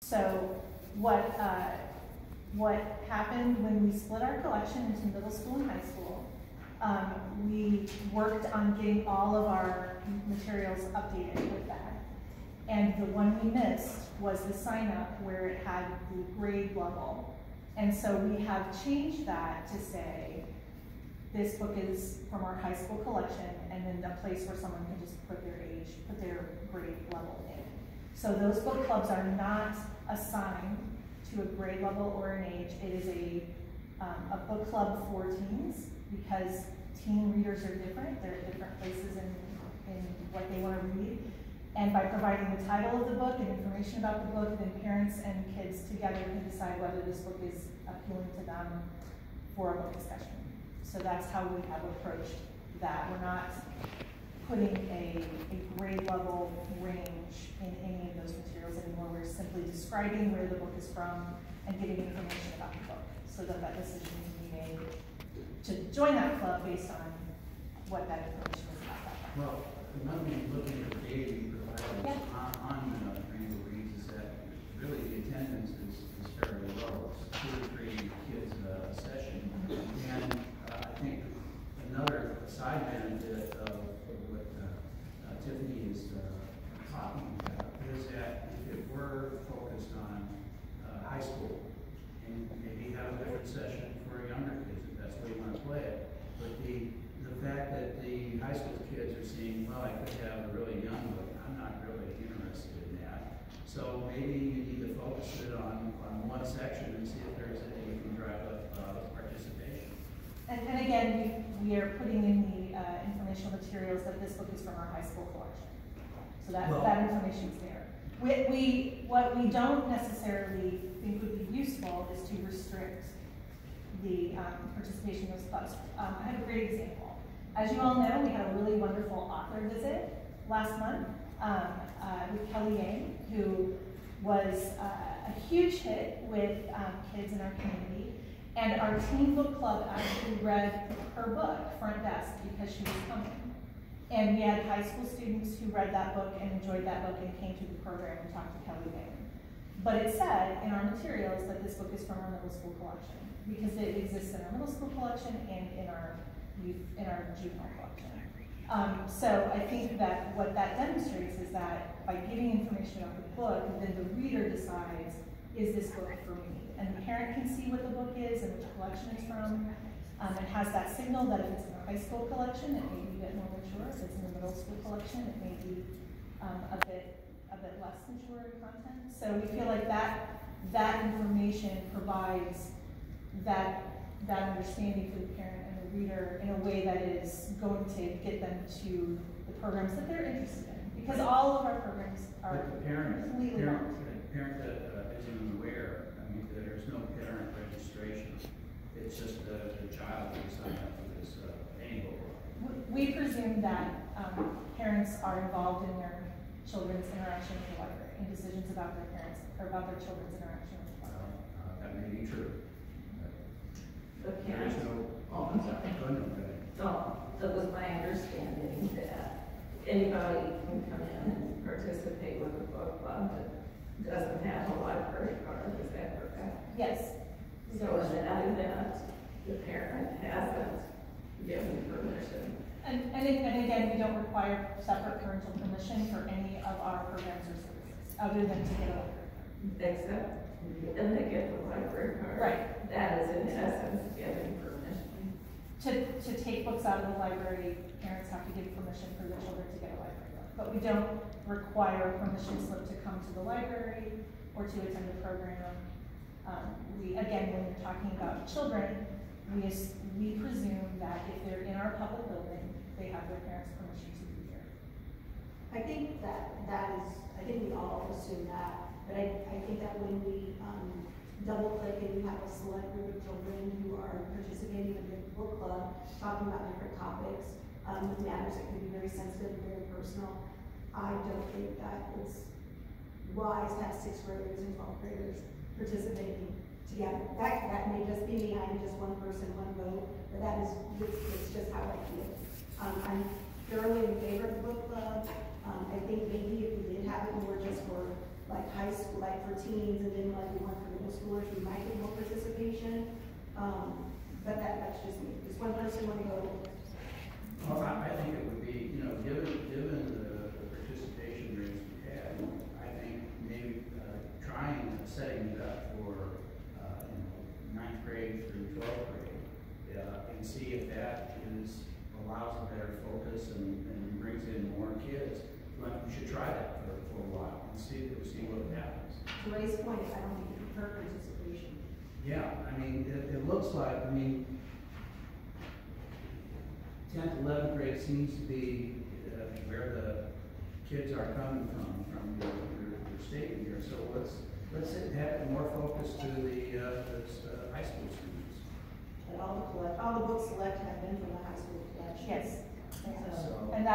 So what happened when we split our collection into middle school and high school, we worked on getting all of our materials updated with that. And the one we missed was the sign up where it had the grade level. And so we have changed that to say, this book is from our high school collection, and then a place where someone can just put their age, put their grade level in. So those book clubs are not assigned to a grade level or an age. It is a book club for teens, because teen readers are different. They're at different places in what they want to read. And by providing the title of the book and information about the book, then parents and kids together can decide whether this book is appealing to them for a book discussion. So that's how we have approached that. We're not putting a grade level range in any of those materials anymore. We're simply describing where the book is from and giving information about the book, so that that decision can be made to join that club based on what that information is about that book. Well, another thing, looking at the data you provided on Rainbow Reads, is that really the attendance is fairly low. It's 2 or 3 kids a session. And I think another side benefit of what Tiffany is talking about is that if it were focused on high school, and maybe have a different session for younger kids if that's the way you want to play it, but the fact that the high school kids are seeing, well, I could have a really young book, I'm not really interested in that. So maybe you need to focus it on one section and see if there's any you can drive up participation. And again, we are putting in the informational materials that this book is from our high school collection. So that information is there. What we don't necessarily think would be useful is to restrict the participation in those clubs. I have a great example. As you all know, we had a really wonderful author visit last month with Kelly Yang, who was a huge hit with kids in our community. And our teen book club actually read her book, Front Desk, because she was coming. And we had high school students who read that book and enjoyed that book and came to the program and talked to Kelly Yang. But it said in our materials that this book is from our middle school collection, because it exists in our middle school collection and in our juvenile collection. So I think that what that demonstrates is that by giving information about the book, then the reader decides, is this book for me? And the parent can see what the book is and which collection it's from. It has that signal that if it's in the high school collection, it may be a bit more mature. If it's in the middle school collection, it may be a bit less mature in content. So we feel like that information provides that understanding for the parent and the reader in a way that is going to get them to the programs that they're interested in. Because all of our programs are completely voluntary. The parent that isn't aware, I mean, there's no parent registration. It's just the child who signed up for this annual. We presume that parents are involved in their children's interaction with the library and decisions about their parents or about their children's interaction with the library. That may be true. There is no. Oh, I'm sorry. Go ahead. So it was my understanding that anybody can come in and participate with a book club that doesn't have a library card. Is that correct? Yes. So in that event, the parent hasn't given permission. And again, we don't require separate parental permission for any of our programs or services, other than to get a library card. Except, and they get the library card. Right. That is in essence giving permission. To take books out of the library, parents have to give permission for their children to get a library card. But we don't require a permission slip to come to the library or to attend the program. Again, when we're talking about children, we presume that if they're in our public building, they have their parents' permission to be here. I think I think we all assume that, but I think that when we double click and you have a select group of children who are participating in the book club, talking about different topics, matters that can be very sensitive and very personal, I don't think that it's wise to have 6th graders and 12th graders participating together. That may just be me. I am just one person, one vote, but it's just how I feel. I'm thoroughly in favor of the book club. I think maybe if we did have it more just for like high school, like for teens, and then like we want for middle schoolers, we might get more participation. But that's just me. Does one person want to go? Well, I think it would be, you know, given the participation rates we had, I think maybe setting it up for, you know, 9th grade through 12th grade, and see if that allows a better focus and brings in more kids. Like, we should try that for a while and see what happens. To Ray's point, I don't think it's her participation. Yeah, I mean, it looks like, 10th, 11th grade seems to be where the kids are coming from your statement here. So let's have more focus to the high school students. And all the books selected have been from the high school collection. Yes. So, And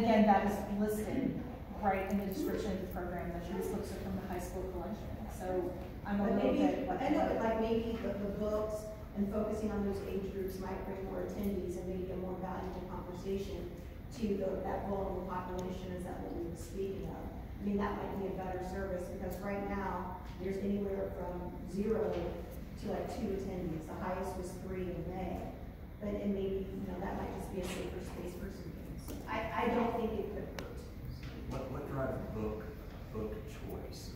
again, that is listed right in the description of the program, that these books are from the high school collection. So I'm a little bit. I know, but like maybe the books and focusing on those age groups might bring more attendees and maybe a more valuable conversation to that vulnerable population. Is that what we were speaking of? I mean, that might be a better service, because right now there's anywhere from 0 to like 2 attendees. The highest was 3 in May. But and maybe, you know, that might just be a safer space for some things. I don't think it could hurt. What drives book choice?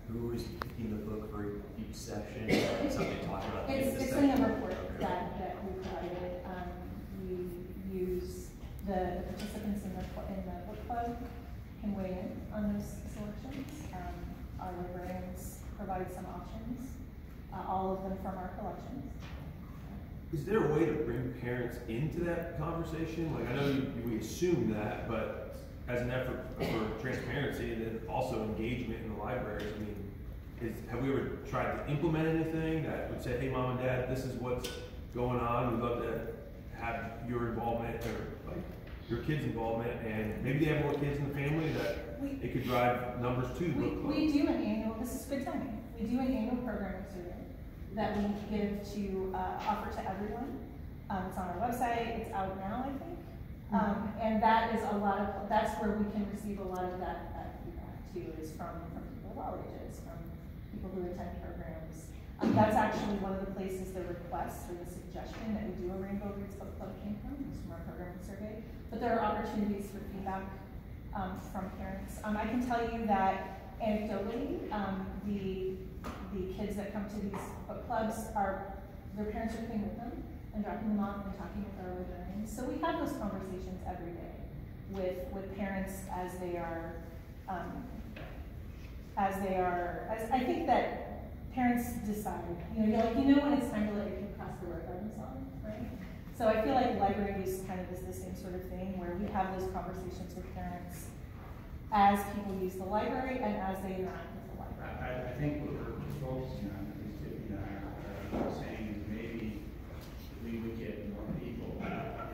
Who is picking the book for each section? Something talked about. It's in the report that we provided. We use the participants in the book club can weigh in on those selections. Our librarians provide some options, all of them from our collections. Is there a way to bring parents into that conversation? Like, I know we assume that, but as an effort for transparency and then also engagement in the libraries, have we ever tried to implement anything that would say, hey, mom and dad, this is what's going on. We'd love to have your involvement, or like your kids' involvement, and maybe they have more kids in the family that it could drive numbers to the book club. We do an annual, this is good timing, we do an annual programming survey that we give to, offer to everyone. It's on our website, it's out now, I think. And that is that's where we can receive a lot of that feedback too, is from people of all ages, from people who attend programs. That's actually one of the places the request or the suggestion that we do a Rainbow Reads Book Club came from our programming survey. But there are opportunities for feedback from parents. I can tell you that anecdotally, the kids that come to these book clubs their parents are coming with them and dropping them off and talking with our librarians. So we have those conversations every day with parents as I think that parents decide, you know when it's time to let your kid cross the road by themselves, right? So I feel like library use kind of is the same sort of thing, where we have those conversations with parents as people use the library and as they interact with the library. I think what we're focusing on, at least Tiffany and I are saying, is maybe we would get more people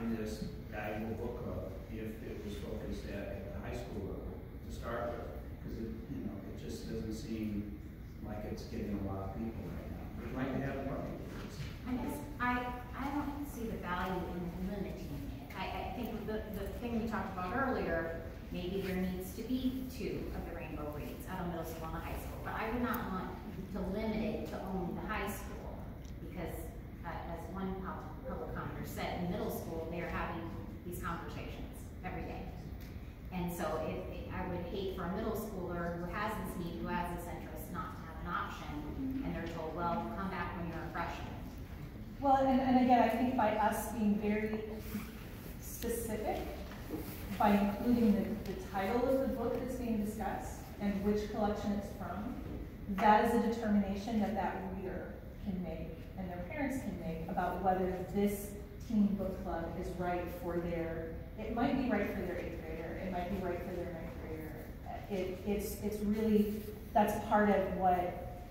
in this valuable book club if it was focused at the high school level to start with, because it just doesn't seem like it's getting a lot of people right now. We'd like to have more people. I guess I don't see the value in limiting it. I think the thing we talked about earlier, maybe there needs to be 2 of the Rainbow Reads at a middle school and a high school, but I would not want to limit it to only the high school, because as one public commenter said, in middle school they are having these conversations every day. And so I would hate for a middle schooler who has this need, who has this interest, not to have an option, and they're told, well, come back when you're a freshman. Well, and again, I think by us being very specific, by including the title of the book that's being discussed and which collection it's from, that is a determination that reader can make and their parents can make about whether this teen book club is right for it might be right for their 8th grader, it might be right for their 9th grader. It's really, that's part of what,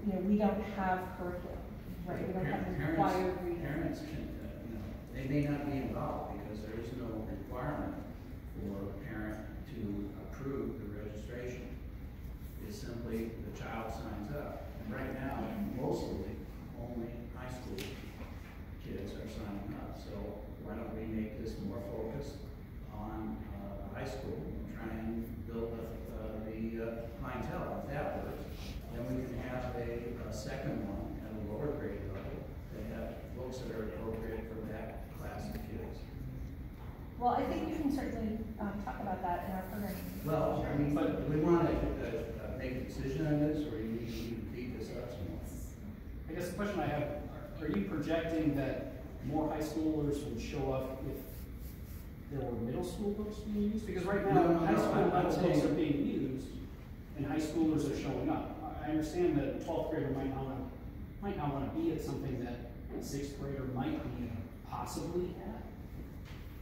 we don't have curriculum, right? We don't have required reading. Parents can, they may not be involved because there is no requirement for a parent to approve the registration. It's simply the child signs up. And right now, mostly only high school kids are signing up. So why don't we make this more focused on high school and try and build the the clientele, if that works. Then we can have a second one at a lower grade level that have books that are appropriate for that class of kids. Well, I think we can certainly talk about that in our program. Well, I mean, but do we want to make a decision on this, or you need to beat this up some more? I guess the question I have, are you projecting that more high schoolers would show up if there were middle school books being used? Because right now, No, high school I'm level saying- books are being used, and high schoolers are showing up. I understand that a 12th grader might not want to be at something that a 6th grader might be possibly at.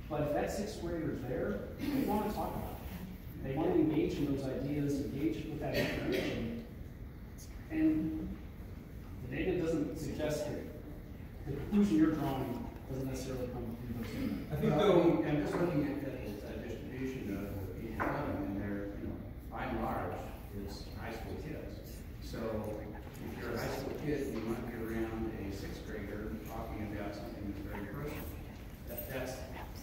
But if that 6th grader's there, they want to talk about it. They want to engage in those ideas, engage with that information. And the data doesn't suggest that the conclusion you're drawing doesn't necessarily come from those data. I think Well, though, I'm just looking at the distribution of each one, and they're, by and large, is high school kids. So if you're a high school kid, you want to be around a 6th grader talking about something that's very personal.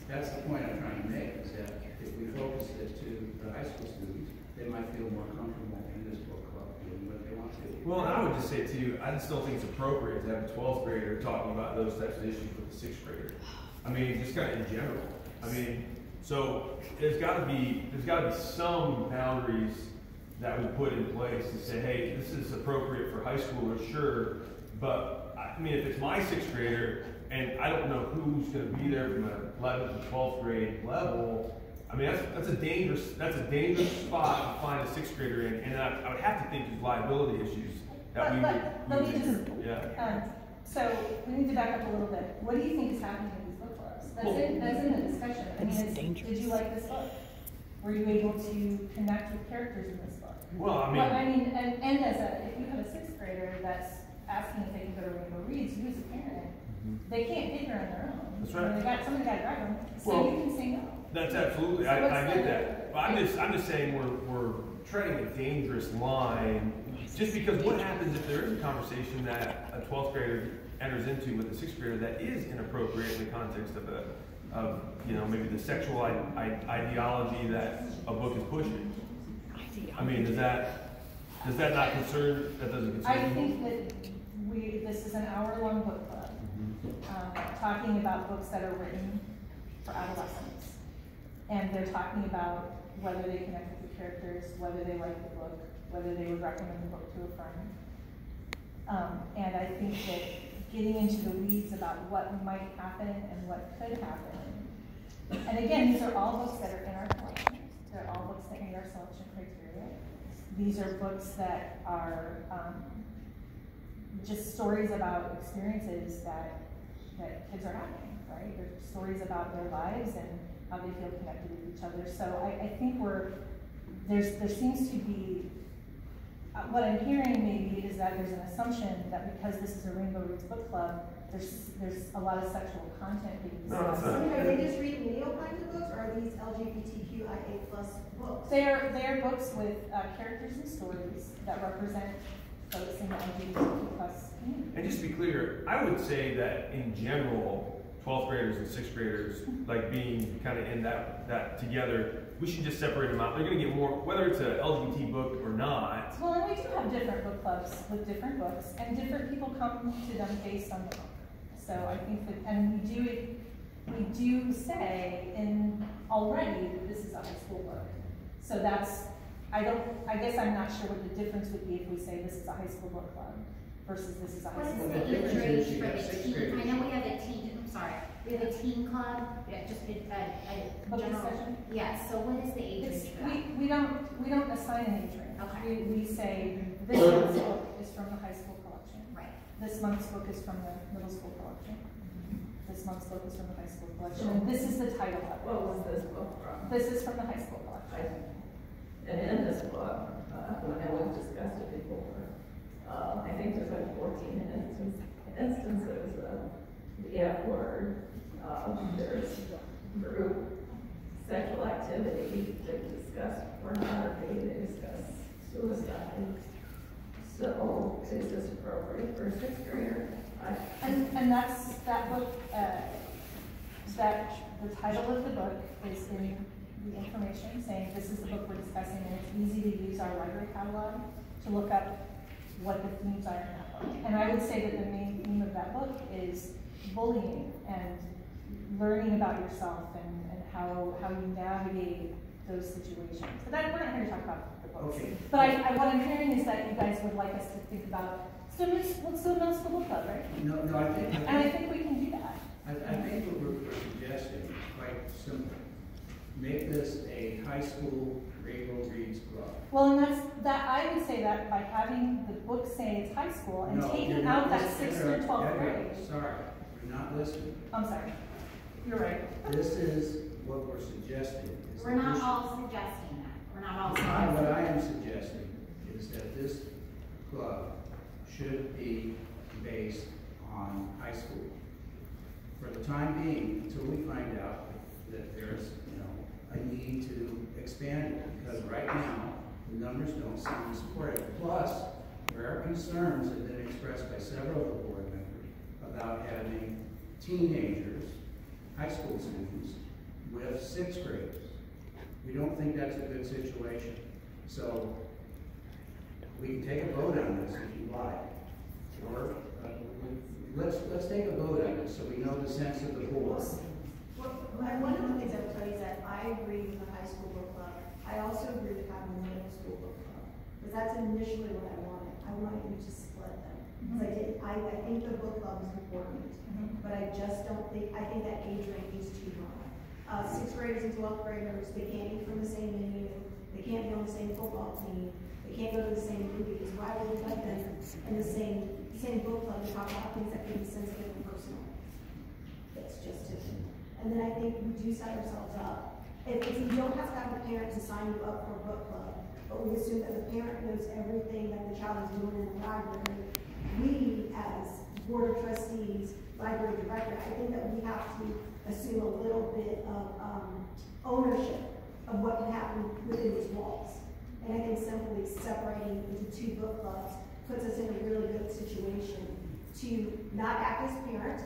That's the point I'm trying to make, is that if we focus it to the high school students, they might feel more comfortable in this book club doing what they want to. well, I would just say too, I just don't think it's appropriate to have a 12th grader talking about those types of issues with a 6th grader. I mean, just kind of in general. I mean, so there's got to be some boundaries that we put in place to say, hey, this is appropriate for high schoolers, sure, but I mean, if it's my 6th grader and I don't know who's going to be there from a 11th to 12th grade level, I mean, that's a dangerous spot to find a 6th grader in, and I would have to think there's liability issues that Let me just, yeah. So we need to back up a little bit. What do you think is happening in these book clubs? That's in the discussion. I mean, did you like this book? Were you able to connect with characters in this book? Well, I mean, and if you have a 6th grader that's asking if they can go to Rainbow Reads, you as a parent, they can't get there on their own. That's right. Somebody got to drive them, so Well, you can say no. that's absolutely, So I get that. But I'm just saying we're treading a dangerous line, just because what happens if there is a conversation that a 12th grader enters into with a 6th grader that is inappropriate in the context of maybe the sexual ideology that a book is pushing. I mean, does that not concern, that doesn't concern I you? think that this is an hour-long book club, talking about books that are written for adolescents. And they're talking about whether they connect with the characters, whether they like the book, whether they would recommend the book to a friend. And I think that getting into the weeds about what might happen and what could happen. And again, these are all books that are in our collection. They're all books that meet our selection criteria. These are books that are just stories about experiences that kids are having, right? They're stories about their lives and how they feel connected with each other. So I think there seems to be, what I'm hearing maybe is that there's an assumption that because this is a Rainbow Reads book club, there's a lot of sexual content being discussed. Are they just reading Neo kinds of books, or are these LGBTQIA+ books? They are books with characters and stories that represent folks in the LGBTQ+ community. And just to be clear, I would say that in general, 12th graders and 6th graders, like being kind of in that together, we should just separate them out. They're going to get more, whether it's an LGBT book or not. Well, and we do have different book clubs with different books, and different people come to them based on the book. So I think that, and we do say already that this is a high school book. So that's, I guess I'm not sure what the difference would be if we say this is a high school book club versus this is a high What school is book the club. age range for the teen? I know we have a teen, I'm sorry, we have a teen club, just a Book general. discussion? Yes, so what is the age range for that? We don't assign an age range. Okay. We say this month's book is from the high school collection. Right. This month's book is from the middle school collection. This month's book is from the high school collection. And this is the title of it. What was this book from? This is from the high school collection. And in this book, and we've discussed it before, I think there's like 14 instances of the F word. There's group sexual activity, they discuss pornography, they discuss suicide. So is this appropriate for a 6th grader? And that's that book, that the title of the book is in the information saying this is the book we're discussing, and it's easy to use our library catalog to look up what the themes are in that book. And I would say that the main theme of that book is bullying and learning about yourself and how you navigate those situations. But that, we're not here to talk about the books. Okay. But what I'm hearing is that you guys would like us to think about, so let's do a middle school book club, right? No, I think. And I think we can do that. I think what we're suggesting is quite simple. Make this a high school Rainbow Reads club. Well, and I would say that by having the book say it's high school and No, taking you're out not that listening. 6th through 12th Edgar, grade. sorry, you're not listening. I'm sorry. You're right. This is what we're suggesting. is We're that not this- all suggesting that. We're not all What suggesting. I am suggesting is that this club should be based on high school. For the time being, until we find out that there's, a need to expand it, because right now, the numbers don't seem to support it. Plus, there are concerns that have been expressed by several of the board members about having teenagers, high school students, with 6th graders. We don't think that's a good situation. So, we can take a vote on this if you like. Or, let's take a vote on it so we know the sense of the board. One of the things I would tell you is that I agree with the high school book club. I also agree with having the middle school book club. Because that's initially what I wanted. I wanted you to split them. Because I think the book club is important. But I just don't think, I think that age range is too high. 6th graders and 12th graders, they can't eat from the same menu. They can't be on the same football team. They can't go to the same movies. Why would we put them in the same book club to talk about things that can be sensitive and personal? It's just different. And then I think we do set ourselves up. If you don't have to have the parent to sign you up for a book club, but we assume that the parent knows everything that the child is doing in the library, we as board of trustees, library director, I think that we have to assume a little bit of ownership of what can happen within these walls. And I think simply separating into 2 book clubs puts us in a really good situation to not act as parent,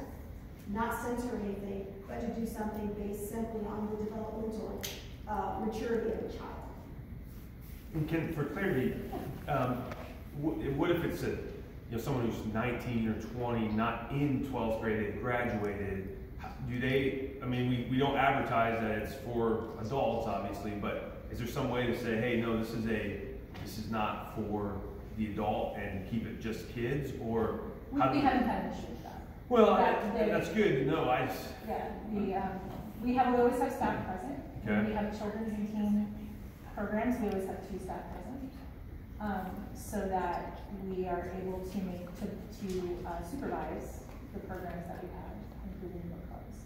not censor anything, but to do something based simply on the developmental maturity of the child. And for clarity, what if it's someone who's 19 or 20, not in 12th grade, they graduated? Do they? I mean, we don't advertise that it's for adults, obviously, but is there some way to say, hey, no, this is not for the adult, and keep it just kids, or We haven't had an issue with that. Well, that's good to know. Yeah, we always have staff present. Okay. We have children's and teen programs. We always have 2 staff present, so that we are able to supervise the programs that we have, including book clubs.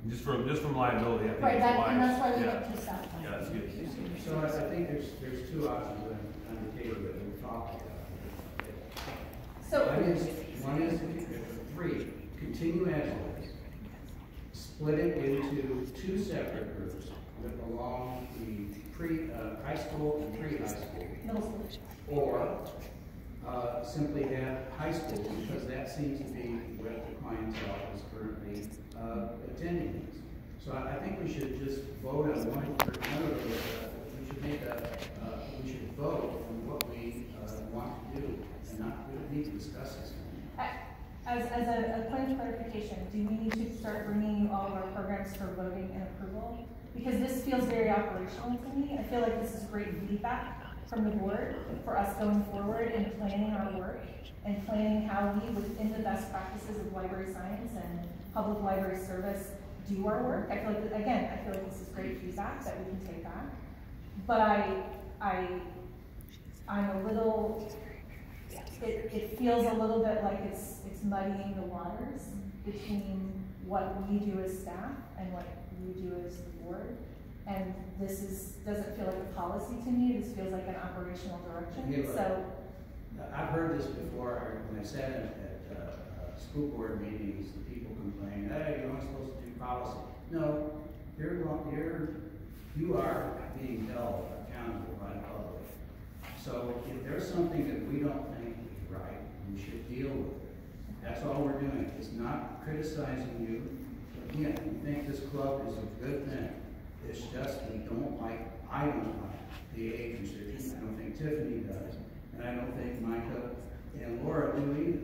Just from liability, I think. Right, and that's why we yeah. have 2 staff. Yeah, that's good. So I think there's 2 options on the table that we've talked about. So One is 3, continue as is. Split it into 2 separate groups that belong the high school and pre-high school. middle school. Or simply have high school, because that seems to be what the clientele is currently attending. So I think we should just vote on one or another. We should vote on what we want to do, and not really need to discuss this. As a point of clarification, do we need to start bringing you all of our programs for voting and approval? Because this feels very operational to me. I feel like this is great feedback from the board for us going forward in planning our work and planning how we, within the best practices of library science and public library service, do our work. I feel like, this is great feedback that we can take back. But I'm a little, it feels a little bit like it's muddying the waters between what we do as staff and what we do as the board. And doesn't feel like a policy to me. This feels like an operational direction. Yeah, so I've heard this before when I sat at school board meetings. People complain, "Hey, you're not supposed to do policy." No, you are being held accountable by the public. So if there's something that we don't think is right, we should deal with it. That's all we're doing. It's not criticizing you. again, we think this club is a good thing. It's just I don't like the age restriction. I don't think Tiffany does. And I don't think Micah and Laura do either.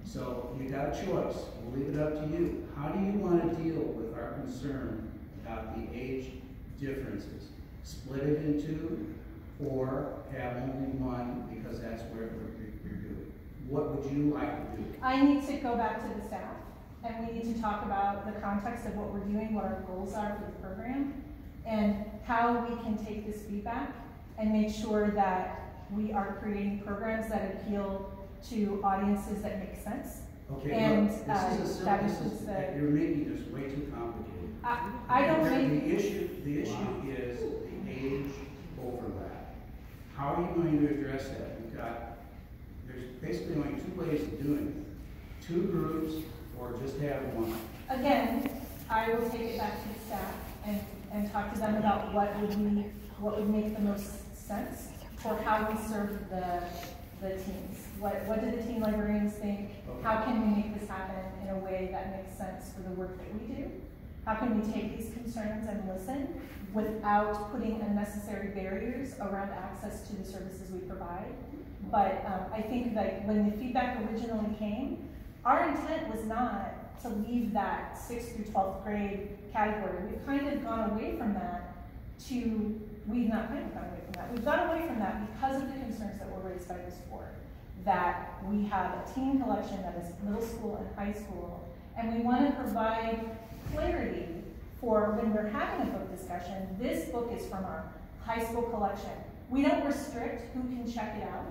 So you got a choice. We'll leave it up to you. How do you want to deal with our concern about the age differences? Split it in two, or have only one because that's where you're doing. What would you like to do? I need to go back to the staff, and we need to talk about the context of what we're doing, what our goals are for the program, and how we can take this feedback and make sure that we are creating programs that appeal to audiences that make sense. Okay, and look, you're making this way too complicated. I don't think the issue is the age overlap. How are you going to address that? There's basically only two ways of doing it. 2 groups or just have one. Again, I will take it back to the staff and talk to them about what would make the most sense for how we serve the teams. What do the teen librarians think? Okay. How can we make this happen in a way that makes sense for the work that we do? How can we take these concerns and listen without putting unnecessary barriers around access to the services we provide? But I think that when the feedback originally came, our intent was not to leave that 6th through 12th grade category. We've kind of gone away from that we've not kind of gone away from that. We've gone away from that because of the concerns that were raised by this board. That we have a teen collection that is middle school and high school, and we want to provide clarity for when we're having a book discussion. This book is from our high school collection. We don't restrict who can check it out,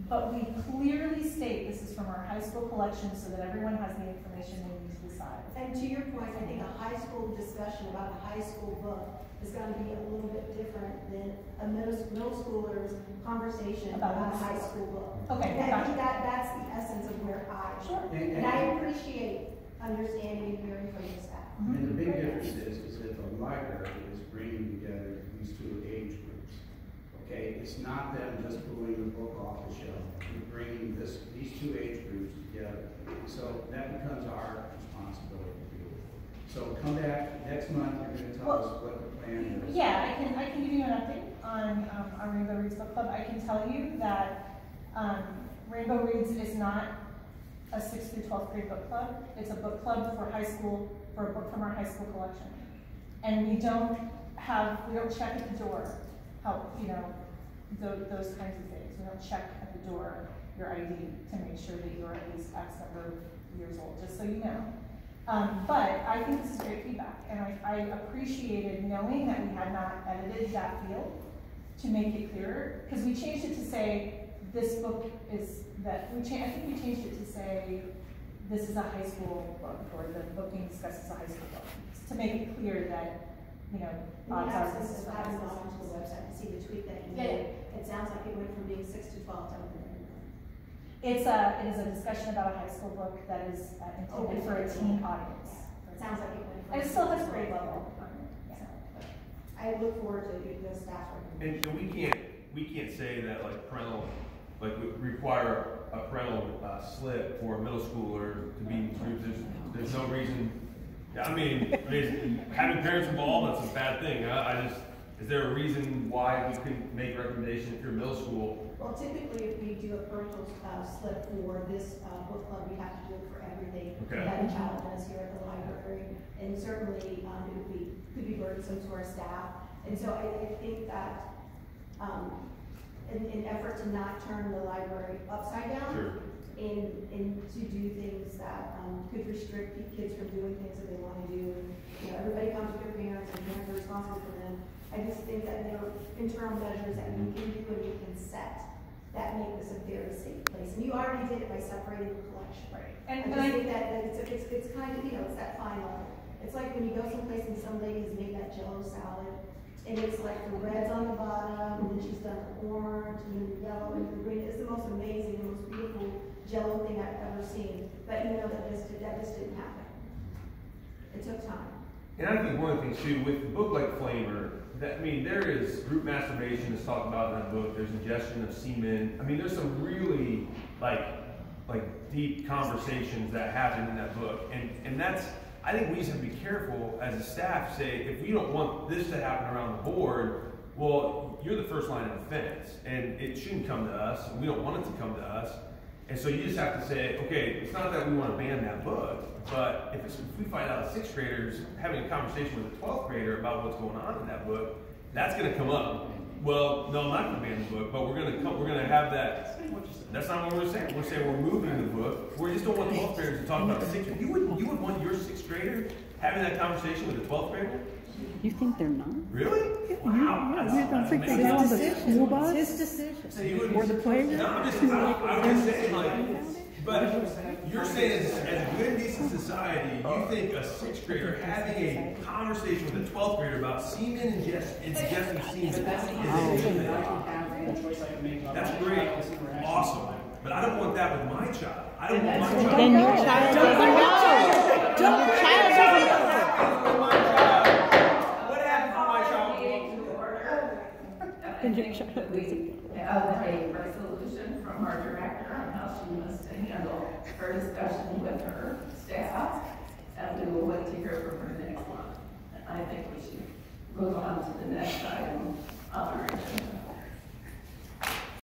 but we clearly state this is from our high school collection so that everyone has the information they need to decide. And to your point, I think a high school discussion about a high school book is going to be a little bit different than a middle schooler's conversation about a high school book. Okay, and I think gotcha. that's the essence of where Sure. and I appreciate understanding and hearing from the staff. And the big difference is that the library is bringing together these 2 age groups. Okay, it's not them just pulling the book off the shelf. We're bringing these 2 age groups together. So that becomes our responsibility to do. So come back next month. You're going to tell us what the plan is. Yeah, I can give you an update on our Rainbow Reads Book Club. I can tell you that Rainbow Reads is not a 6th through 12th grade book club. It's a book club for high school, for a book from our high school collection. And we don't check at the door, those kinds of things. We don't check at the door your ID to make sure that you're at least X number of years old, just so you know. But I think this is great feedback, and I appreciated knowing that we had not edited that field to make it clearer, because we changed it to say this book is that I think we changed it to say this is a high school book, or the book being discussed is a high school book, to make it clear that odds are this is I haven't gone onto the website to see the tweet that you made. It sounds like it went from being 6 to 12 to 11. It is a discussion about a high school book that is intended for a teen audience. It sounds like it went from. And it still has grade level. So, I look forward to the staff And we can't say that we require a parental slip for a middle schooler to be in groups. There's no reason. I mean, having parents involved, that's a bad thing. Is there a reason why we couldn't make recommendations if you're middle school? Well, typically, if we do a parental slip for this book club, we have to do it for everything that a child does here at the library. And certainly, it could be burdensome to our staff. And so I think that in effort to not turn the library upside down, Sure. and to do things that could restrict kids from doing things that they want to do. Everybody comes with their parents, and parents are responsible for them. I just think that there are internal measures that we can do and we can set that make this a very safe place. And you already did it by separating the collection. Right. And I think that it's kind of, it's that fine line. It's like when you go someplace and some lady has made that Jell-O salad, and it's like the red's on the bottom, and then she's done the orange, and then the yellow, and the green. It's the most amazing, the most beautiful Jell-O thing I've ever seen. But that just didn't happen. It took time. And I think one of the things too, with a book like Flamer, there is group masturbation that's talked about in that book. There's ingestion of semen. There's some really like deep conversations that happen in that book, and that's. I think we just have to be careful as a staff, say, if we don't want this to happen around the board, well, you're the first line of defense, and it shouldn't come to us, and we don't want it to come to us. And so you just have to say, okay, it's not that we want to ban that book, but if we find out 6th graders having a conversation with a 12th grader about what's going on in that book, that's going to come up. Well, no, I'm not going to ban the book, but we're going to have that. That's not what we're saying. We're saying we're moving the book. We just don't want 12th graders to talk about 6th graders. You would want your 6th grader having that conversation with a 12th grader? You think they're not? Really? Wow. You don't think they go on the school bus? His decision. So you would, Or the playground? No, I'm just saying, like, but you're saying as a good, decent society, you think a 6th grader having a conversation with a 12th grader about semen ingesting semen is a good thing. That's great. Awesome. But I don't want that with my child. I don't want my child. Then your child doesn't know. Your child doesn't know. What happened for my child? I think that we have a resolution from our director on how she wants to handle her discussion with her staff, and we will wait to hear from her next month. And I think we should move on to the next item on our agenda.